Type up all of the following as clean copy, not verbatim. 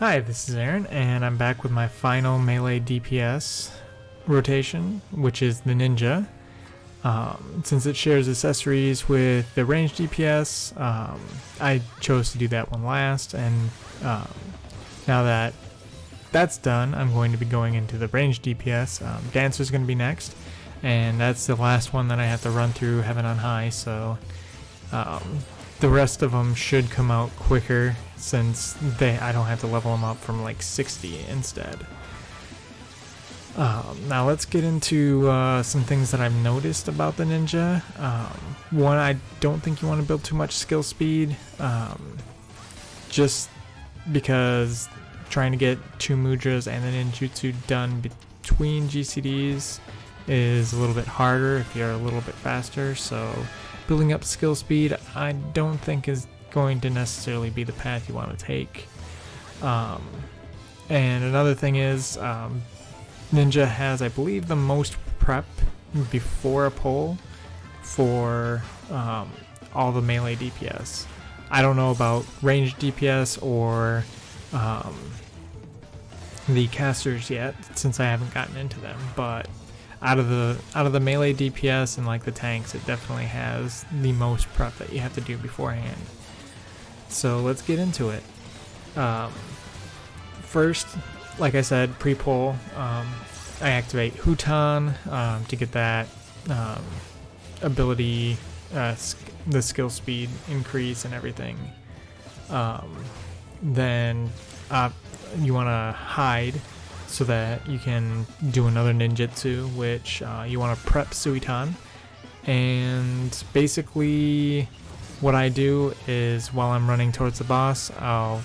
Hi, this is Aaron, and I'm back with my final melee DPS rotation, which is the Ninja. Since it shares accessories with the ranged DPS, I chose to do that one last, and now that that's done, I'm going to be going into the ranged DPS. Dancer's going to be next, and that's the last one that I have to run through Heaven on High, so the rest of them should come out quicker since I don't have to level them up from like 60 instead. Now let's get into some things that I've noticed about the Ninja. One, I don't think you want to build too much skill speed, just because trying to get 2 mudras and the ninjutsu done between GCDs is a little bit harder if you're a little bit faster, so building up skill speed I don't think is going to necessarily be the path you want to take. And another thing is, Ninja has, I believe, the most prep before a pull for all the melee DPS. I don't know about ranged DPS or the casters yet, since I haven't gotten into them, but out of the melee DPS and like the tanks, it definitely has the most prep that you have to do beforehand. So let's get into it. First, like I said, pre-pull, I activate Huton to get that ability, the skill speed increase and everything. Then you want to hide so that you can do another ninjutsu, which you want to prep Suiton. And basically what I do is, while I'm running towards the boss, I'll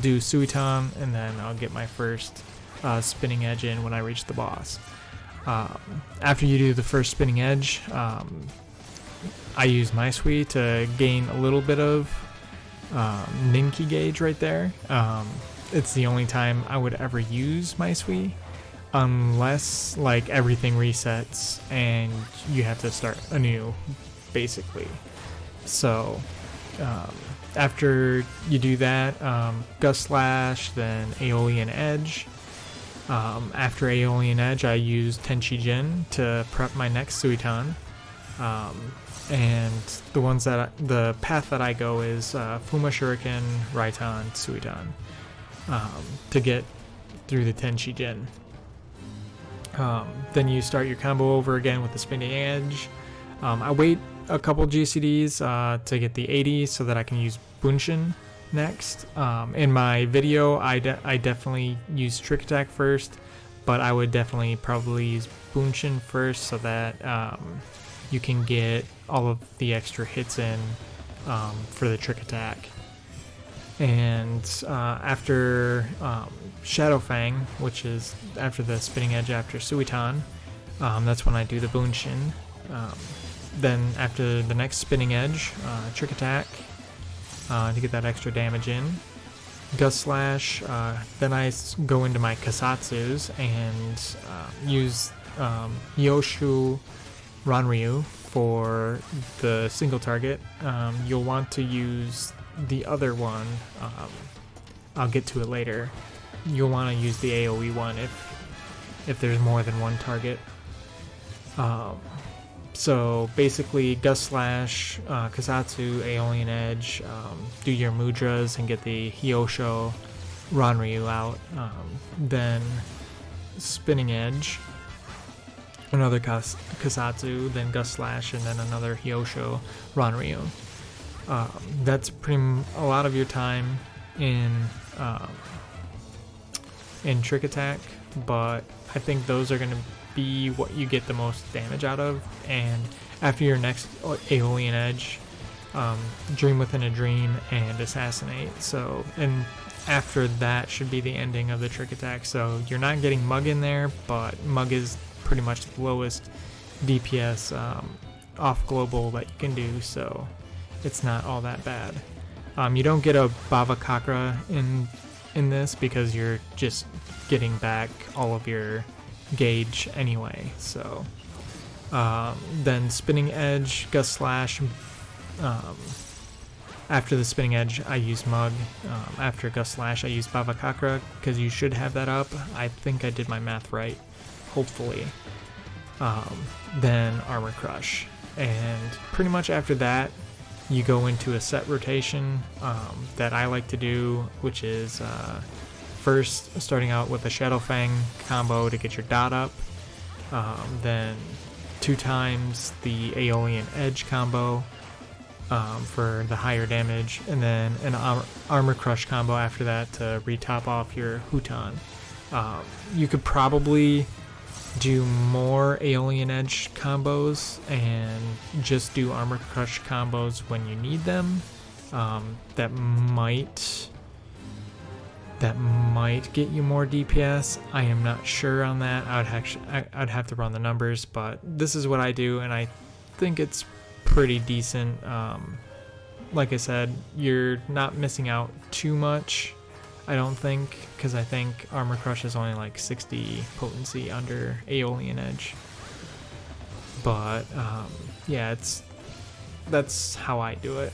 do Suiton, and then I'll get my first spinning edge in when I reach the boss. After you do the first spinning edge, I use Meisui to gain a little bit of Ninki gauge right there. It's the only time I would ever use Meisui, unless like everything resets and you have to start anew, basically. So after you do that, Gust Slash, then Aeolian Edge. After Aeolian Edge, I use Ten Chi Jin to prep my next Suiton. And the path that I go is Fuma Shuriken, Raiton, Suiton, to get through the Ten Chi Jin. Then you start your combo over again with the spinning edge. I wait a couple GCDs to get the 80 so that I can use Bunshin next. In my video, I definitely use Trick Attack first, but I would definitely probably use Bunshin first so that you can get all of the extra hits in for the Trick Attack. And after Shadow Fang, which is after the spinning edge after Suiton, that's when I do the Bunshin. Then after the next spinning edge, Trick Attack to get that extra damage in. Gust Slash, then I go into my Kassatsus and use Hyosho Ranryu for the single target. You'll want to use the other one, I'll get to it later. You'll want to use the AoE one if there's more than one target. So basically, Gust Slash, Kassatsu, Aeolian Edge, do your mudras and get the Hyosho Ranryu out. Then Spinning Edge, another Kassatsu, then Gust Slash, and then another Hyosho Ranryu. That's a lot of your time in Trick Attack, but I think those are going to be what you get the most damage out of. And after your next Aeolian Edge, Dream Within a Dream and Assassinate. So, and after that should be the ending of the Trick Attack. So you're not getting Mug in there, but Mug is pretty much the lowest DPS off global that you can do, so it's not all that bad. You don't get a Bhavacakra in this because you're just getting back all of your gauge anyway. So then Spinning Edge, Gust Slash, After the Spinning Edge, I use Mug. After Gust Slash, I use Bhavacakra, because you should have that up. I think I did my math right, hopefully. Then Armor Crush. And pretty much after that, you go into a set rotation that I like to do, which is first starting out with a Shadow Fang combo to get your dot up. Then 2 times the Aeolian Edge combo for the higher damage, and then an Armor Crush combo after that to re-top off your Huton. You could probably do more Aeolian Edge combos and just do Armor Crush combos when you need them. That might get you more DPS. I am not sure on that. I'd have to run the numbers, but this is what I do, and I think it's pretty decent. Like I said, you're not missing out too much, I don't think, because I think Armor Crush is only like 60 potency under Aeolian Edge. But yeah, that's how I do it.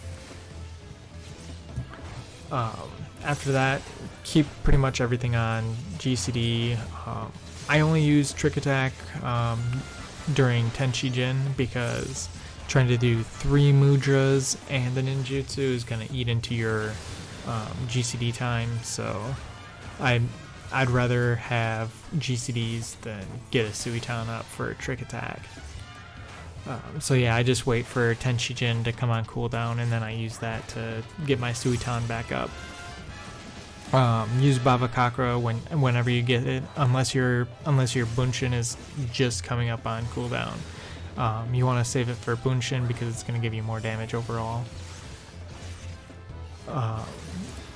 After that, keep pretty much everything on GCD. I only use Trick Attack during Ten Chi Jin, because trying to do 3 mudras and the ninjutsu is going to eat into your GCD time, so I'd rather have GCDs than get a Suiton up for a Trick Attack. So yeah, I just wait for Ten Chi Jin to come on cooldown, and then I use that to get my Suiton back up. Use Bhavacakra whenever you get it, unless your Bunshin is just coming up on cooldown. You want to save it for Bunshin because it's going to give you more damage overall.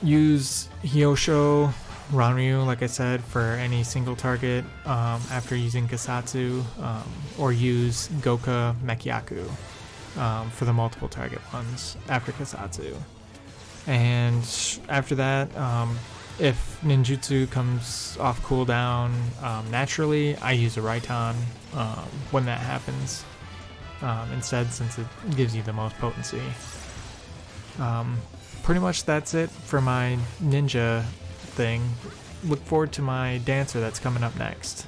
Use Hyosho Ranryu, like I said, for any single target after using Kassatsu, or use Goka Mekkyaku for the multiple target ones after Kassatsu. And after that, if Ninjutsu comes off cooldown naturally, I use a Raiton when that happens instead, since it gives you the most potency. Pretty much that's it for my ninja thing. Look forward to my dancer that's coming up next.